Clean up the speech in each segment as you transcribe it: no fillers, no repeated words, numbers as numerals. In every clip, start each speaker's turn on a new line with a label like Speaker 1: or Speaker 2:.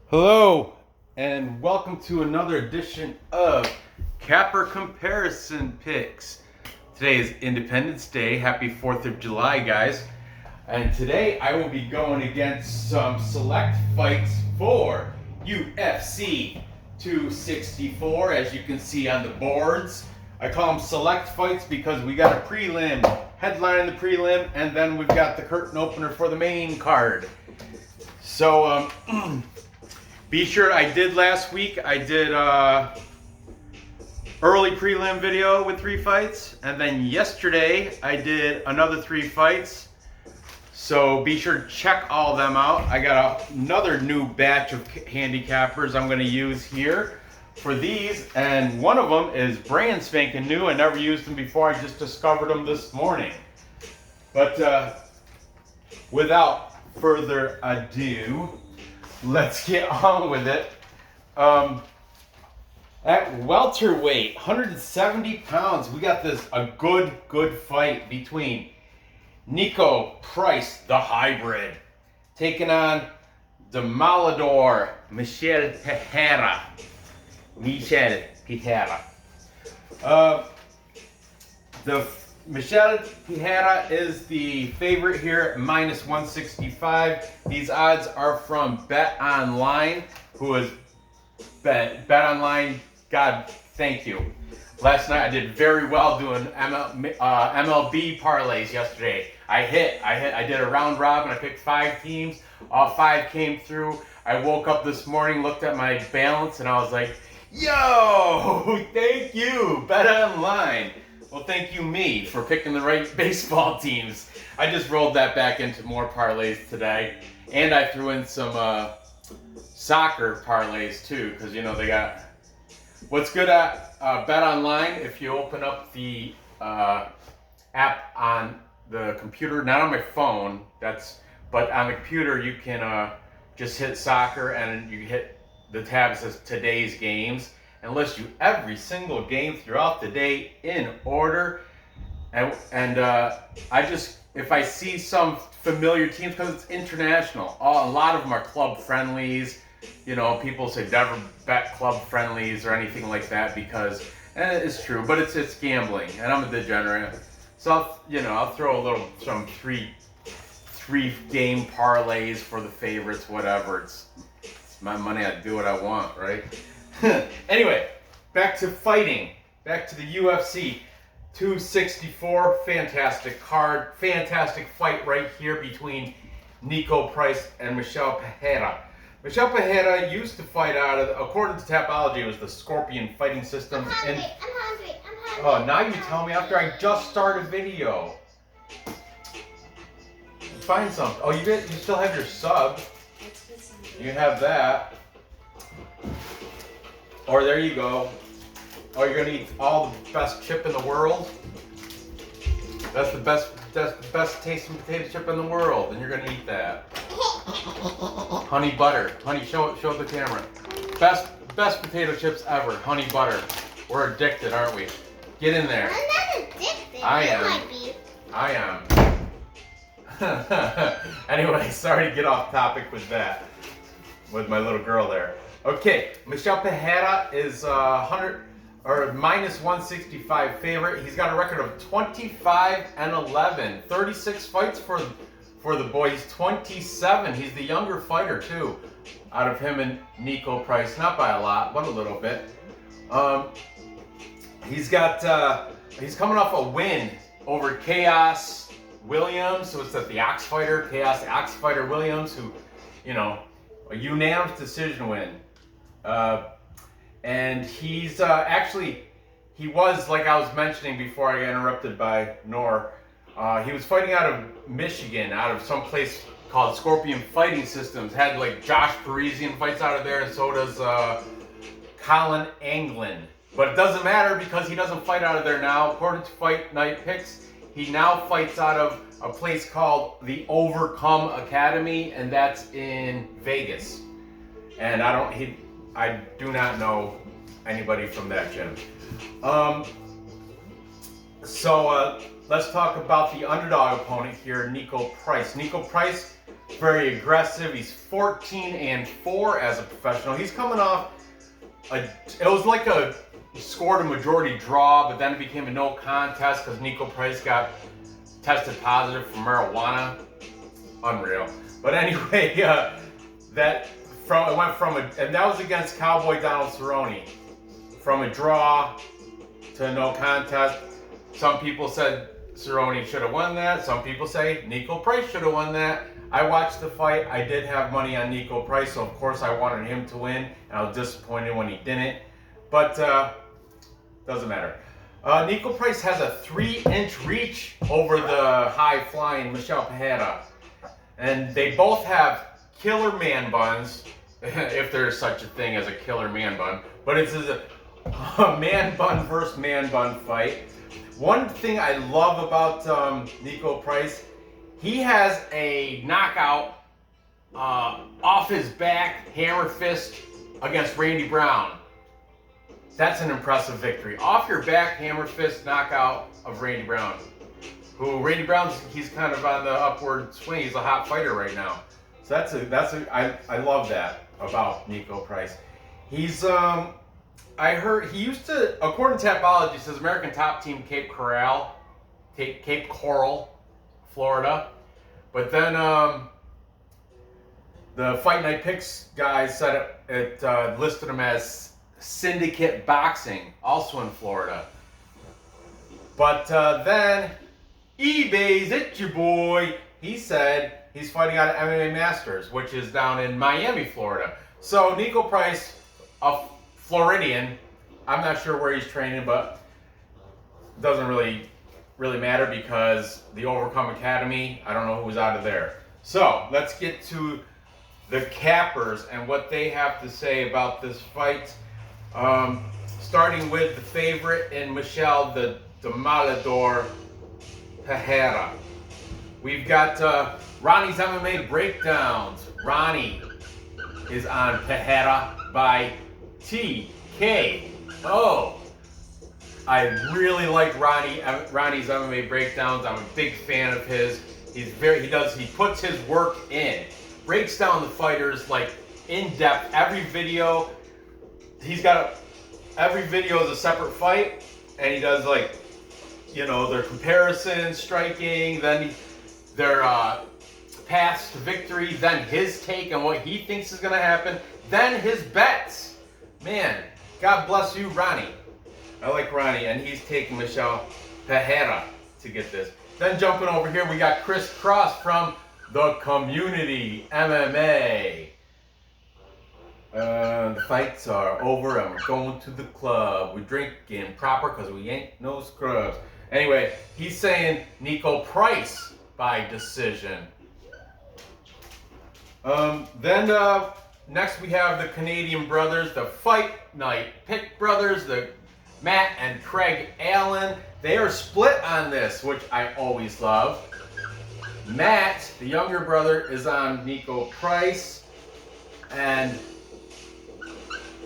Speaker 1: Hello, and welcome to another edition of Capper Comparison Picks. Today is Independence Day. Happy 4th of July, guys. And today I will be going against some select fights for UFC 264, as you can see on the boards. I call them select fights because we got a prelim, headline in the prelim, and then we've got the curtain opener for the main card. So, be sure, I did last week, I did early prelim video with 3 fights, and then yesterday I did another 3 fights. So be sure to check all of them out. I got another new batch of handicappers I'm going to use here for these, and one of them is brand spanking new. I never used them before, I just discovered them this morning. But without further ado, let's get on with it. At welterweight, 170 pounds, we got a good fight between Niko Price, the hybrid, taking on the Malador, Michel Pereira. The Michel Pereira is the favorite here at minus 165. These odds are from Bet Online, who is Bet Online. God, thank you. Last night I did very well doing MLB parlays yesterday. I did a round robin. I picked 5 teams. All 5 came through. I woke up this morning, looked at my balance, and I was like, yo, thank you, Bet Online. Well, thank you, me, for picking the right baseball teams. I just rolled that back into more parlays today. And I threw in some soccer parlays, too, because, you know, they got... What's good at Bet Online, if you open up the app on the computer, not on my phone, but on the computer, you can just hit soccer, and you hit the tab that says today's games, and list you every single game throughout the day in order. And if I see some familiar teams, because it's international, a lot of them are club friendlies. You know, people say never bet club friendlies or anything like that because it's true, but it's gambling, and I'm a degenerate. So I'll throw some three game parlays for the favorites, whatever. It's my money. I do what I want, right? Anyway, back to fighting. Back to the UFC 264. Fantastic card. Fantastic fight right here between Niko Price and Michel Pereira. Michel Pereira used to fight out of, according to Tapology, it was the Scorpion Fighting Systems.
Speaker 2: I'm hungry.
Speaker 1: Oh, now you tell me after I just started video. Find something. Oh, you still have your sub. You have that. Or there you go. Oh, you're gonna eat all the best chip in the world? That's the best tasting potato chip in the world, and you're gonna eat that. Honey butter. Honey, show the camera. Best potato chips ever. Honey butter. We're addicted, aren't we? Get in there.
Speaker 2: I'm not addicted.
Speaker 1: I am. Anyway, sorry to get off topic with that. With my little girl there. Okay, Michel Pereira is minus 165 favorite. He's got a record of 25-11. 36 fights for the boy. He's 27. He's the younger fighter too, out of him and Niko Price. Not by a lot, but a little bit. He's coming off a win over Chaos Williams. So it's the Ox Fighter, Chaos Ox Fighter Williams, who, you know, a unanimous decision win. And he's he was, like I was mentioning before I got interrupted by Nor, he was fighting out of Michigan, out of some place called Scorpion Fighting Systems. Had like Josh Parisian fights out of there, and so does Colin Anglin. But it doesn't matter because he doesn't fight out of there now. According to Fight Night Picks, he now fights out of a place called the Overcome Academy, and that's in Vegas. And I do not know anybody from that gym. So let's talk about the underdog opponent here, Niko Price. Niko Price very aggressive. He's 14-4 as a professional. He's coming off it was like he scored a majority draw, but then it became a no contest because Niko Price got tested positive for marijuana. Unreal. But anyway, it went from and that was against Cowboy Donald Cerrone. From a draw to a no contest. Some people said Cerrone should have won that. Some people say Niko Price should have won that. I watched the fight. I did have money on Niko Price, so of course I wanted him to win, and I was disappointed when he didn't. But doesn't matter. Niko Price has a 3-inch reach over the high-flying Michel Pereira, and they both have killer man buns, if there's such a thing as a killer man bun. But it's a man bun versus man bun fight. One thing I love about Niko Price, he has a knockout off his back hammer fist against Randy Brown. That's an impressive victory. Off your back hammer fist knockout of Randy Brown. Randy Brown's he's kind of on the upward swing. He's a hot fighter right now. So I love that about Niko Price. He's I heard he used to, according to Tapology, says American Top Team Cape Coral, Florida. But then the Fight Night Picks guys said it listed him as Syndicate Boxing, also in Florida. But then eBay's It's Your Boy, he said he's fighting out of MMA Masters, which is down in Miami, Florida. So Niko Price, a Floridian, I'm not sure where he's training, but it doesn't really matter because the Overcome Academy, I don't know who's out of there. So let's get to the cappers and what they have to say about this fight. Starting with the favorite in Michel, the Demoledor Pereira. We've got Ronnie's MMA Breakdowns. Ronnie is on Pereira by TKO. I really like Ronnie's MMA Breakdowns. I'm a big fan of his. He puts his work in. Breaks down the fighters like in depth. Every video is a separate fight, and he does their comparisons, striking, then their paths to victory, then his take on what he thinks is going to happen, then his bets. Man, God bless you, Ronnie. I like Ronnie, and he's taking Michel Pereira to get this. Then jumping over here, we got Kris from the Community MMA. The fights are over and we're going to the club. We're drinking proper because we ain't no scrubs. Anyway, he's saying Niko Price by decision. Next we have the Canadian brothers, the Fight Night Pick brothers, the Matt and Craig Allen. They are split on this, which I always love. Matt, the younger brother, is on Niko Price, and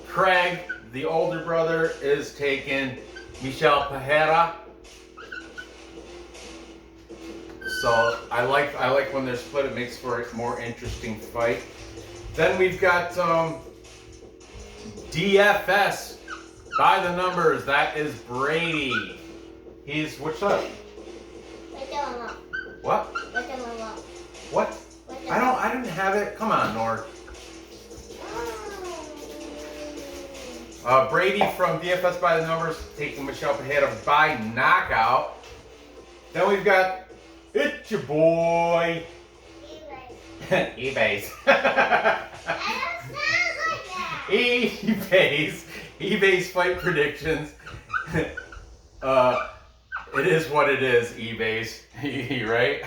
Speaker 1: Craig, the older brother, is taking Michel Pereira. So I like when they're split. It makes for a more interesting fight. Then we've got DFS by the numbers. That is Brady. He's which side?
Speaker 2: Right there on up.
Speaker 1: What?
Speaker 2: Right there on up.
Speaker 1: What?
Speaker 2: Right there.
Speaker 1: I didn't have it. Come on, Nord. Brady from DFS by the numbers taking Michel Pereira by knockout. Then we've got It's Your Boy. eBay's.
Speaker 2: That don't sound like that.
Speaker 1: eBay's fight predictions. It is what it is, eBay's. Right?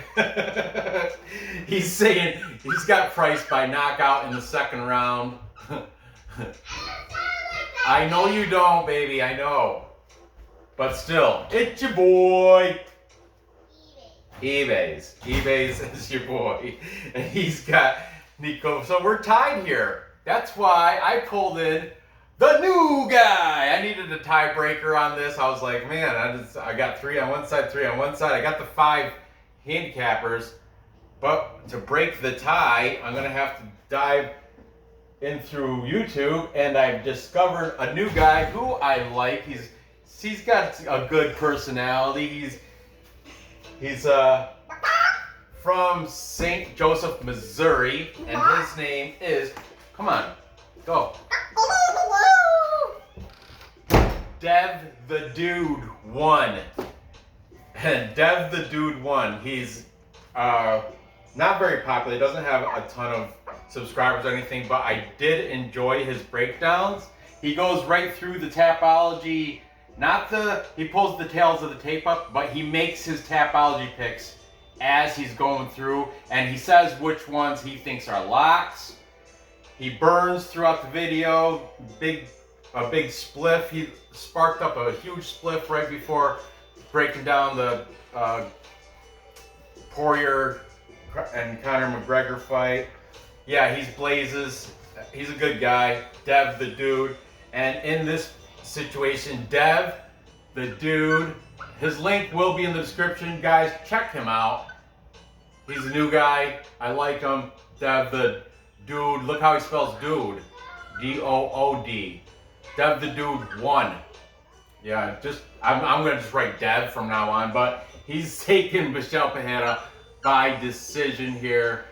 Speaker 1: He's saying he's got Price by knockout in the second round. I know you don't, baby. I know. But still, it's your boy. eBay's is your boy. And he's got Niko. So we're tied here. That's why I pulled in the new guy. I needed a tiebreaker on this. I was like, man, I got 3 on one side, 3 on one side. I got the 5 handicappers. But to break the tie, I'm gonna have to dive in through YouTube, and I've discovered a new guy who I like. He's got a good personality. He's from St. Joseph, Missouri, and his name is, come on, go. Dev the Dude 1. And Dev the Dude 1, he's not very popular. He doesn't have a ton of subscribers or anything, but I did enjoy his breakdowns. He goes right through the tapology, he pulls the tails of the tape up, but he makes his tapology picks as he's going through, and he says which ones he thinks are locks. He burns throughout the video, a big spliff. He sparked up a huge spliff right before breaking down the Poirier and Conor McGregor fight. Yeah, he's blazes. He's a good guy, Dev the Dude. And in this situation, Dev the Dude, his link will be in the description. Guys, check him out. He's a new guy. I like him. Dev the Dude. Look how he spells dude. D-O-O-D. Dev the Dude 1. Yeah, I'm going to just write Dev from now on. But he's taken Michel Pereira by decision here,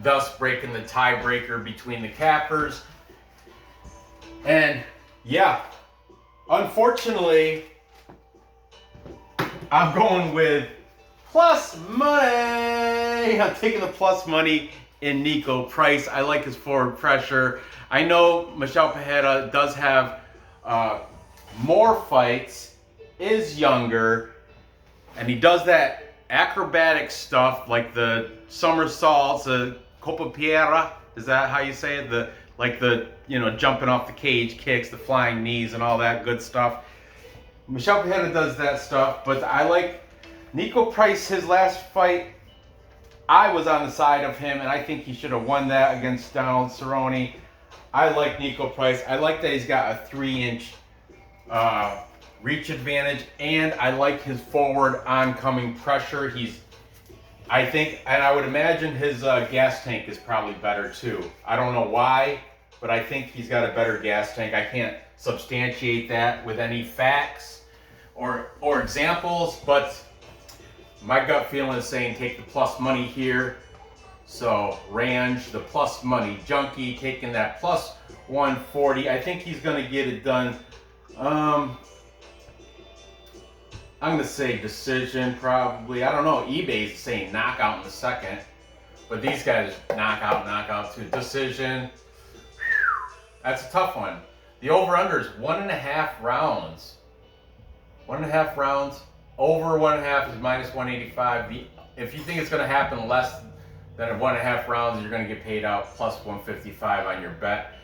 Speaker 1: thus breaking the tiebreaker between the cappers. And yeah, unfortunately, I'm going with plus money. I'm taking the plus money in Niko Price. I like his forward pressure. I know Michel Pereira does have more fights, is younger, and he does that acrobatic stuff like the somersaults, the Pereira. Is that how you say it? The jumping off the cage kicks, the flying knees, and all that good stuff. Michel Pereira does that stuff, but I like Niko Price. His last fight, I was on the side of him, and I think he should have won that against Donald Cerrone. I like Niko Price. I like that he's got a 3-inch reach advantage, and I like his forward oncoming pressure. I think, and I would imagine his gas tank is probably better too. I don't know why, but I think he's got a better gas tank. I can't substantiate that with any facts or examples, but my gut feeling is saying take the plus money here. So Range, the plus money junkie, taking that plus 140. I think he's going to get it done. I'm going to say decision probably. I don't know. eBay's saying knockout in the second. But these guys knockout too. Decision. That's a tough one. The over-under is 1.5 rounds. 1.5 rounds. Over 1.5 is minus 185. If you think it's going to happen less than 1.5 rounds, you're going to get paid out plus 155 on your bet.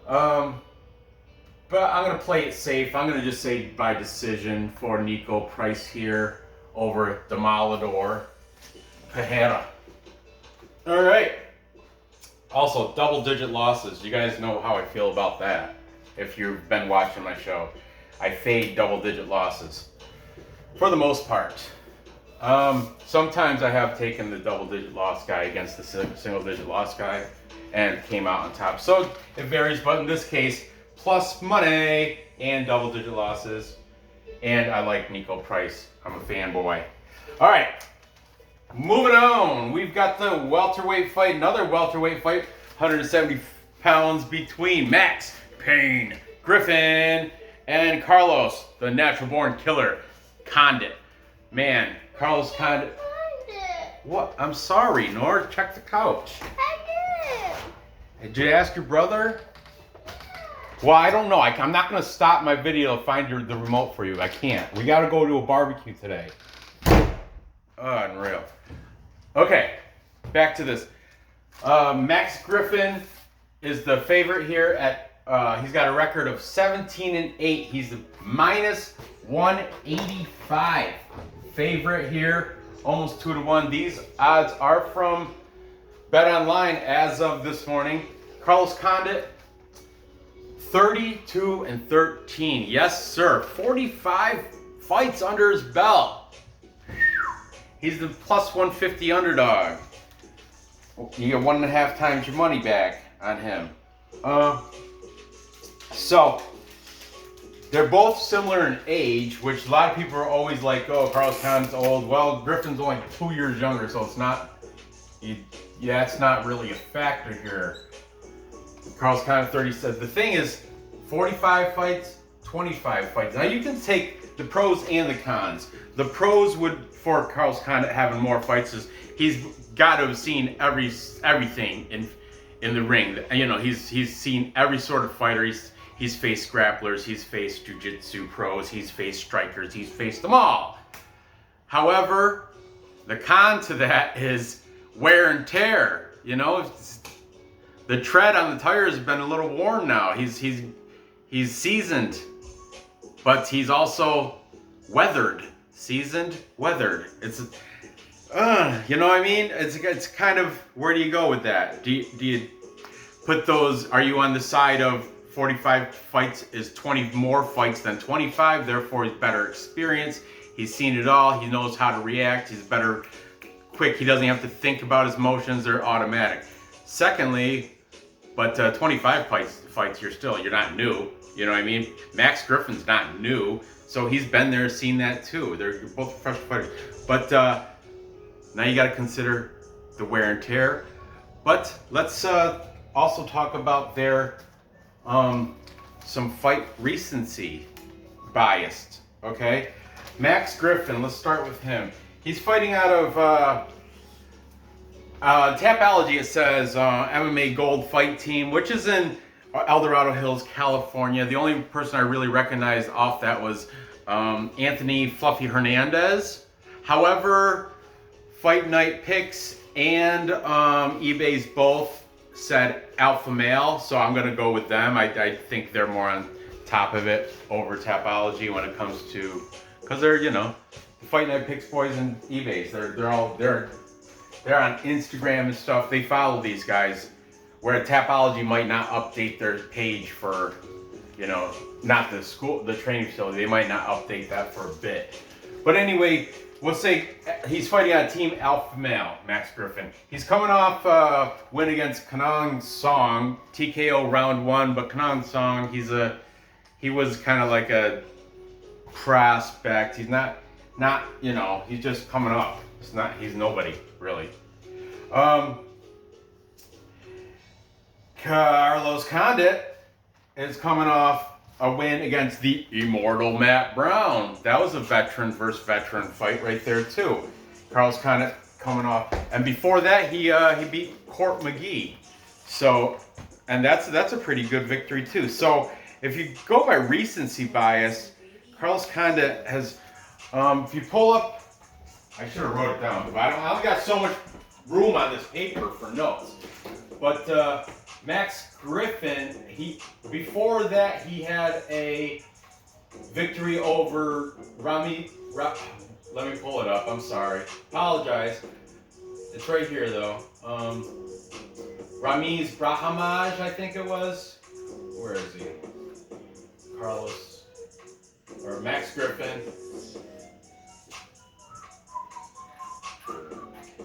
Speaker 1: But I'm going to play it safe. I'm going to just say by decision for Niko Price here over Demolador Pereira. All right. Also, double-digit losses. You guys know how I feel about that if you've been watching my show. I fade double-digit losses for the most part. Sometimes I have taken the double-digit loss guy against the single-digit loss guy and came out on top. So it varies, but in this case, plus money and double-digit losses. And I like Niko Price. I'm a fanboy. All right, moving on. We've got the welterweight fight, another welterweight fight, 170 pounds between Max Payne Griffin and Carlos, the natural-born killer, Condit. Man, Carlos Condit. What? I'm sorry, Nor. Check the couch.
Speaker 2: I
Speaker 1: Did you ask your brother? Well, I don't know. I'm not going to stop my video to find the remote for you. I can't. We got to go to a barbecue today. Unreal. Okay, back to this. Max Griffin is the favorite here at, he's got a record of 17-8. He's the minus 185 favorite here, almost 2-1. These odds are from Bet Online as of this morning. Carlos Condit, 32-13. Yes, sir. 45 fights under his belt. He's the plus 150 underdog. You get 1.5 times your money back on him. So they're both similar in age, which a lot of people are always like, "Oh, Carlos Condit's old." Well, Griffin's only 2 years younger, so it's not. Yeah, it's not really a factor here. Carlos Condit 30 says the thing is, 45 fights, 25 fights. Now you can take the pros and the cons. The pros would for Carlos Condit having more fights is he's got to have seen everything in the ring. You know, he's seen every sort of fighter. He's faced grapplers, he's faced jiu-jitsu pros, he's faced strikers, he's faced them all. However, the con to that is wear and tear. You know, the tread on the tires has been a little worn now. He's seasoned, but he's also weathered. Seasoned, weathered. It's you know what I mean? It's kind of, where do you go with that? Do you put those? Are you on the side of 45 fights is 20 more fights than 25? Therefore, he's better experienced. He's seen it all. He knows how to react. He's better, quick. He doesn't have to think about his motions. They're automatic. Secondly, but 25 fights, you're not new. You know what I mean? Max Griffin's not new. So he's been there, seen that too. They're both professional fighters. But now you got to consider the wear and tear. But let's also talk about their some fight recency biased. Okay, Max Griffin. Let's start with him. He's fighting out of Tapology. It says MMA Gold Fight Team, which is in El Dorado Hills, California. The only person I really recognized off that was Anthony Fluffy Hernandez. However, Fight Night Picks and eBay's both said alpha male, so I'm gonna go with them. I think they're more on top of it over Tapology when it comes to, because they're, you know, the Fight Night Picks boys and eBay's. They're on Instagram and stuff. They follow these guys. Where Tapology might not update their page for, you know, not the training facility. They might not update that for a bit. But anyway, we'll say he's fighting on Team Alpha Male, Max Griffin. He's coming off win against Kanang Song, TKO round 1. But Kanang Song, he was kind of like a prospect. He's not, you know, he's just coming up. He's nobody really. Carlos Condit is coming off a win against the immortal Matt Brown. That was a veteran versus veteran fight right there too. Carlos Condit coming off, and before that he beat Court McGee. So, and that's a pretty good victory too. So if you go by recency bias, Carlos Condit has, if you pull up, I should have wrote it down, but I only got so much room on this paper for notes. But Max Griffin, before that he had a victory over let me pull it up. I'm sorry. Apologize. It's right here though. Ramiz Brahamaj, I think it was. Where is he? Carlos or Max Griffin.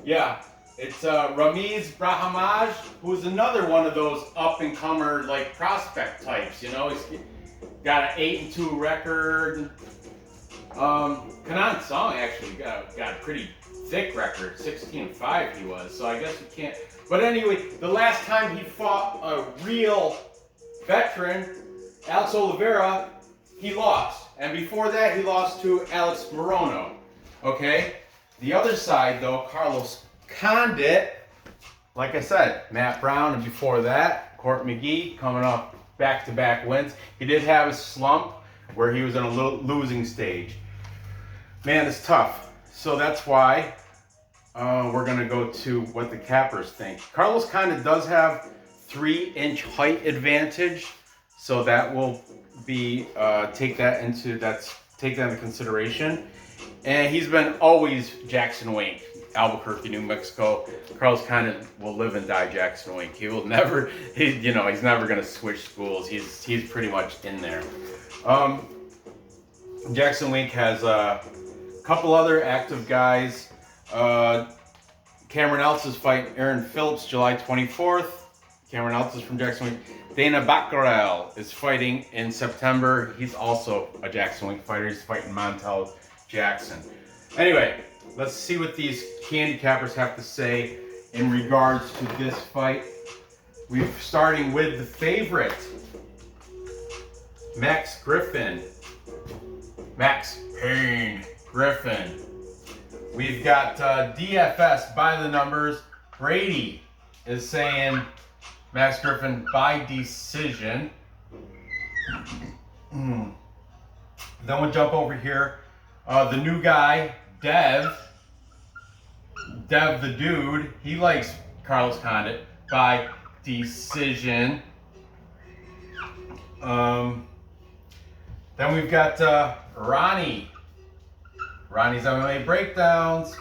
Speaker 1: Yeah. It's Ramiz Brahamaj, who's another one of those up-and-comer, like, prospect types, you know? He's got an 8-2 record. Kanang Song actually got a pretty thick record, 16-5 he was, so I guess you can't. But anyway, the last time he fought a real veteran, Alex Oliveira, he lost. And before that, he lost to Alex Morono, okay? The other side, though, Carlos Condit, like I said, Matt Brown, and before that, Court McGee, coming off back-to-back wins. He did have a slump where he was in a losing stage. Man, it's tough. So that's why we're going to go to what the cappers think. Carlos Condit does have 3-inch height advantage, so that will be take that into consideration. And he's been always Jackson Wink. Albuquerque, New Mexico. Carlos Condit will live and die Jackson Wink. He will never, he's never going to switch schools. He's pretty much in there. Jackson Wink has a couple other active guys. Cameron Elts is fighting Aaron Phillips July 24th. Cameron Elts is from Jackson Wink. Dana Baccarel is fighting in September. He's also a Jackson Wink fighter. He's fighting Montel Jackson. Anyway, let's see what these handicappers have to say in regards to this fight. We're starting with the favorite, Max Griffin. Max Payne Griffin. We've got DFS by the numbers. Brady is saying Max Griffin by decision. Then we'll jump over here. The new guy, Dev the dude, he likes Carlos Condit by decision. Then we've got Ronnie. Ronnie's MMA breakdowns.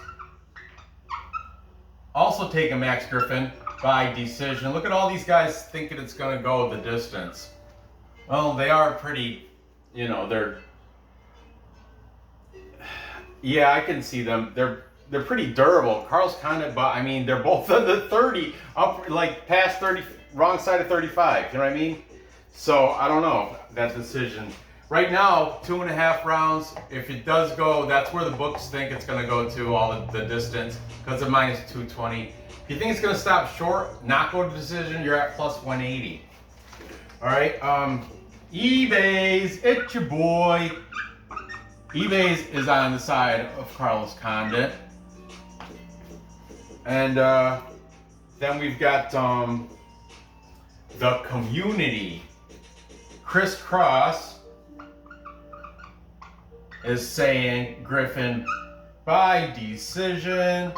Speaker 1: Also taking Max Griffin by decision. Look at all these guys thinking it's going to go the distance. Well, they are pretty, you know, yeah, I can see them. They're pretty durable. Carlos Condit, but I mean, they're both in the 30, up like past 30, wrong side of 35. You know what I mean? So I don't know that decision. Right now, 2.5 rounds. If it does go, that's where the books think it's going to go to, all the distance, because of minus 220. If you think it's going to stop short, not go to decision, you're at plus 180. All right. eBay's, it's your boy. eBay's is on the side of Carlos Condit. And then we've got the community. Chris Cross is saying Griffin by decision.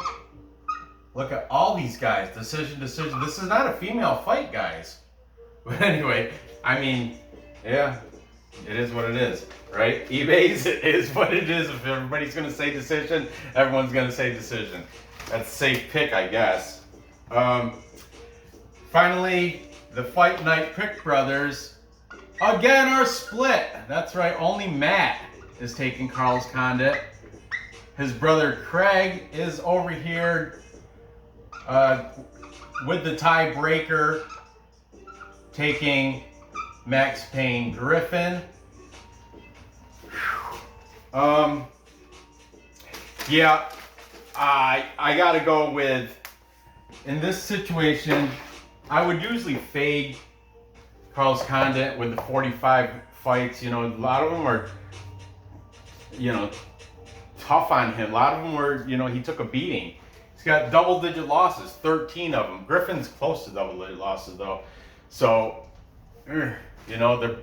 Speaker 1: Look at all these guys. Decision. This is not a female fight, guys. But anyway, I mean, yeah, it is what it is, right? eBay's is what it is. If everybody's going to say decision, everyone's going to say decision. That's a safe pick, I guess. Finally, the Fight Night Pick Brothers again are split. That's right, only Matt is taking Carlos Condit. His brother Craig is over here with the tiebreaker, taking Max Payne Griffin. Yeah, I gotta go with, in this situation, I would usually fade Carlos Condit with the 45 fights. You know, a lot of them are, you know, tough on him. A lot of them were, you know, he took a beating. He's got double-digit losses, 13 of them. Griffin's close to double-digit losses, though. So, you know,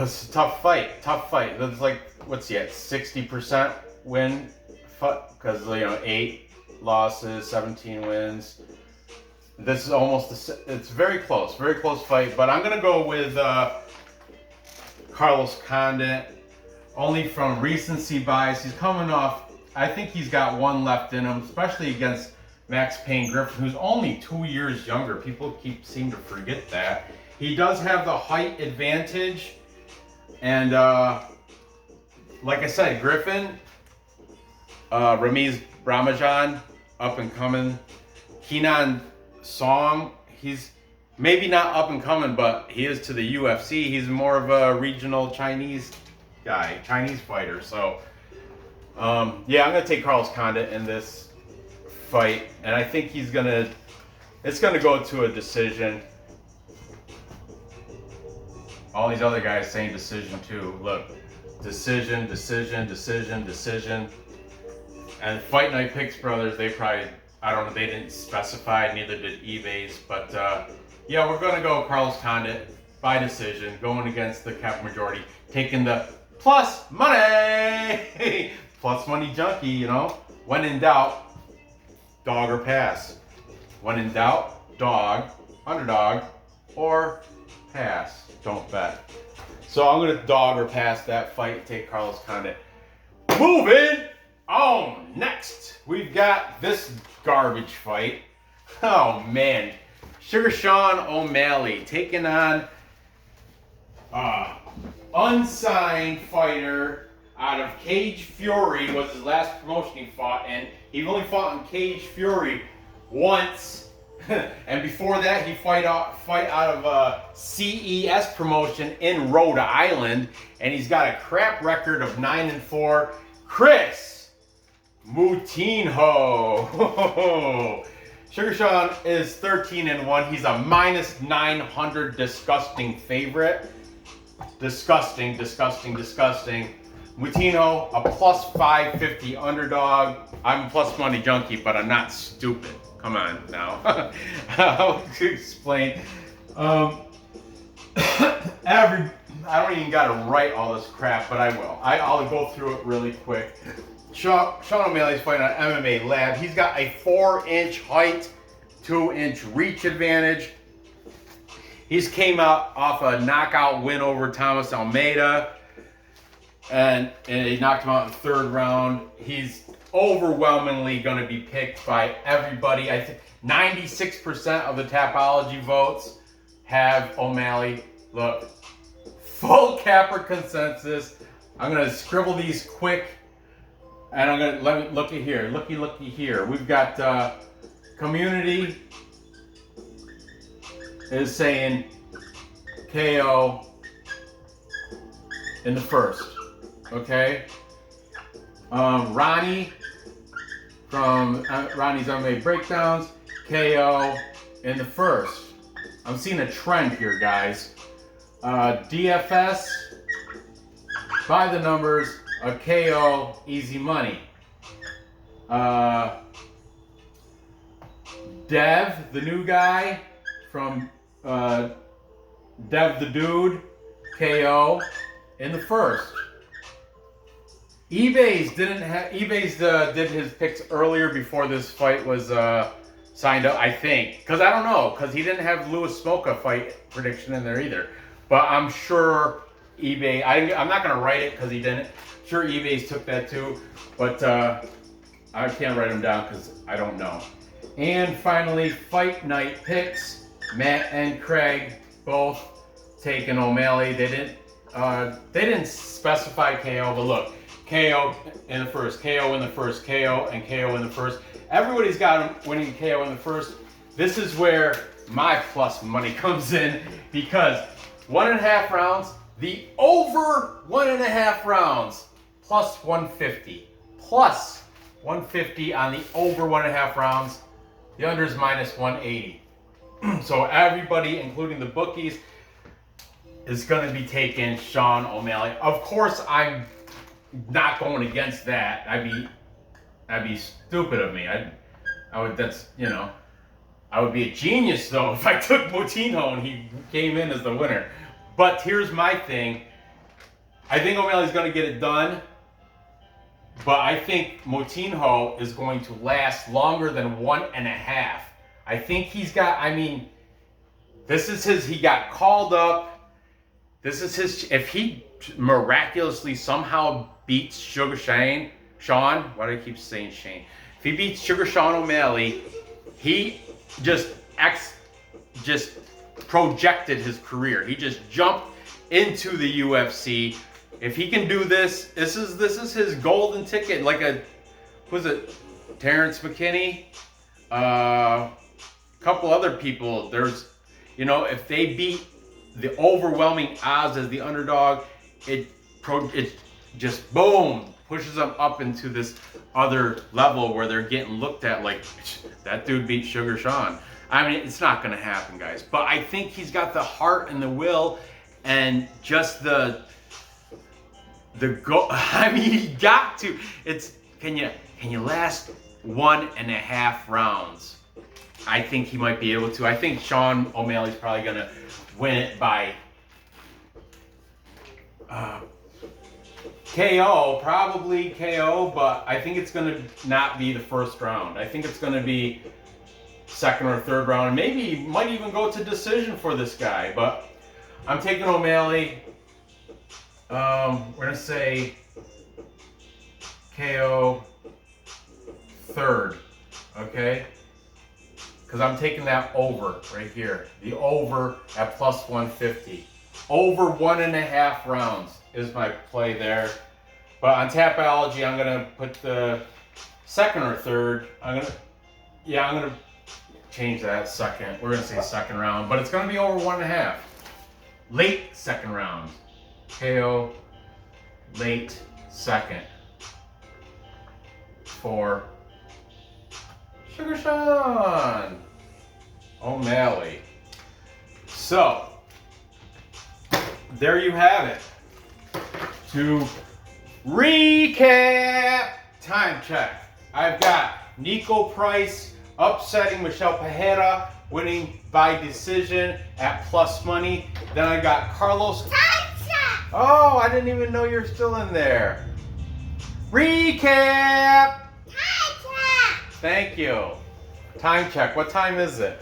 Speaker 1: it's a tough fight. That's like, what's he at, 60% win? Because, you know, 8 losses, 17 wins. This is almost, it's very close fight. But I'm going to go with Carlos Condit, only from recency bias. He's coming off, I think he's got one left in him, especially against Max Payne Griffin, who's only 2 years younger. People seem to forget that. He does have the height advantage. And like I said, Griffin, Ramiz Ramajan, up and coming. Kenan Song, he's maybe not up and coming, but he is to the UFC. He's more of a regional Chinese guy, Chinese fighter. So, yeah, I'm going to take Carlos Condit in this fight. And I think it's going to go to a decision. All these other guys saying decision too. Look, decision. And Fight Night Picks Brothers, they probably, I don't know, they didn't specify, neither did eBay's. But yeah, we're going to go Carlos Condit by decision, going against the cap majority, taking the plus money. Plus money junkie, you know. When in doubt, dog or pass. When in doubt, dog, underdog, or pass. Don't bet. So I'm going to dog or pass that fight, take Carlos Condit. Moving on. Next, we've got this garbage fight. Oh, man. SeanO'Malley taking on unsigned fighter. out of Cage Fury was his last promotion he fought, and he only fought in Cage Fury once. And before that, he fight out of a CES promotion in Rhode Island, and he's got a crap record of 9-4. Kris Moutinho. Sugar Sean is 13-1. He's a -900 disgusting favorite. Disgusting. Moutinho, a +550 underdog. I'm a plus money junkie, but I'm not stupid. Come on now. I'll explain. I don't even gotta write all this crap, but I will. I'll go through it really quick. SeanO'Malley's fighting on MMA Lab. He's got a 4-inch height, 2-inch reach advantage. He's came out off a knockout win over Thomas Almeida, and he knocked him out in the 3rd round. He's overwhelmingly going to be picked by everybody. I think 96% of the Tapology votes have O'Malley. Look, full capper consensus. I'm going to scribble these quick, and I'm going to let me looky here. Looky here. We've got community is saying KO in the 1st. Okay. Ronnie from Ronnie's MMA Breakdowns, KO in the 1st. I'm seeing a trend here, guys. DFS, by the numbers, a KO, easy money. Dev, the new guy from Dev the Dude, KO in the 1st. Ebay's did his picks earlier before this fight was signed up, I think. Because I don't know, because he didn't have Louis Smolka fight prediction in there either. But I'm sure eBay, I'm not going to write it because he didn't. Sure, eBay's took that too. But I can't write them down because I don't know. And finally, Fight Night picks. Matt and Craig both taking O'Malley. They didn't specify KO, but look. KO in the 1st, KO in the 1st, KO and KO in the 1st. Everybody's got him winning KO in the 1st. This is where my plus money comes in, because 1.5 rounds, the over 1.5 rounds, plus 150. Plus 150 on the over 1.5 rounds. The under is -180. So everybody, including the bookies, is going to be taking Sean O'Malley. Of course, I'm not going against that. That'd be stupid of me. I would. That's, you know, I would be a genius though if I took Moutinho and he came in as the winner. But here's my thing. I think O'Malley's going to get it done, but I think Moutinho is going to last longer than 1.5. I think he's got. I mean, this is his. He got called up. This is his. If he miraculously somehow beats Sugar Sean, why do I keep saying Shane? If he beats Sugar Sean O'Malley, he just projected his career. He just jumped into the UFC. If he can do this, this is his golden ticket. Like was it Terrence McKinney? Couple other people. There's, you know, if they beat the overwhelming odds as the underdog, it just boom pushes them up into this other level where they're getting looked at like, that dude beat Sugar Sean. I mean, it's not going to happen, guys. But I think he's got the heart and the will and just the go. I mean, he got to. It's can you last 1.5 rounds? I think he might be able to. I think Sean O'Malley's probably going to win it by KO, probably KO, but I think it's going to not be the 1st round. I think it's going to be 2nd or 3rd round, and maybe might even go to decision for this guy. But I'm taking O'Malley. We're going to say KO 3rd, okay? Because I'm taking that over right here. The over at plus 150. Over 1.5 rounds is my play there. But on Tap Biology, I'm gonna put the second or third. I'm gonna change that second. We're gonna say second round, but it's gonna be over 1.5. Late second round. KO. Late second. For Sugar Sean O'Malley. So, there you have it. To recap, time check. I've got Niko Price upsetting Michel Pereira, winning by decision at plus money. Then I got Carlos.
Speaker 2: Time check.
Speaker 1: Oh, I didn't even know you're still in there. Recap.
Speaker 2: Time check.
Speaker 1: Thank you. Time check. What time is it?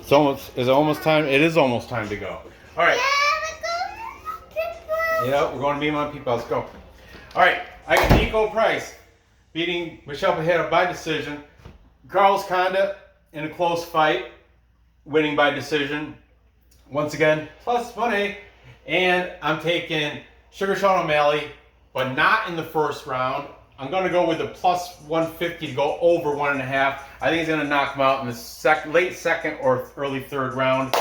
Speaker 1: Is it almost time? It is almost time to go. All right. Yeah, we're going to be my people. Let's go. All right. I got Niko Price beating Michel Pereira by decision. Carlos Condit in a close fight, winning by decision. Once again, plus money. And I'm taking Sugar Sean O'Malley, but not in the first round. I'm going to go with a plus 150 to go over 1.5. I think he's going to knock him out in the late second or early third round.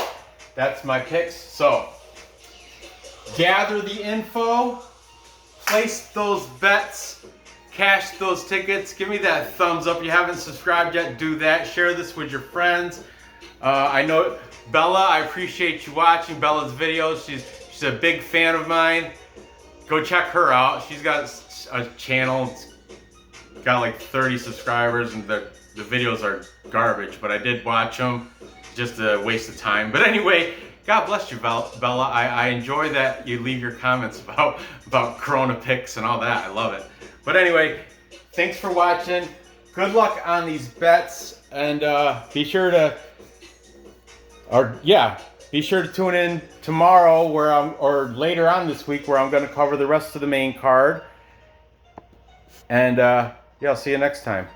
Speaker 1: That's my picks. So, gather the info, place those bets, cash those tickets. Give me that thumbs up. If you haven't subscribed yet, do that. Share this with your friends. I know Bella, I appreciate you watching Bella's videos. She's a big fan of mine. Go check her out. She's got a channel. It's got like 30 subscribers, and the videos are garbage, but I did watch them. Just a waste of time. But anyway, God bless you, Bella. I enjoy that you leave your comments about Corona picks and all that. I love it. But anyway, thanks for watching. Good luck on these bets, and be sure to tune in tomorrow or later on this week where I'm going to cover the rest of the main card. And yeah, I'll see you next time.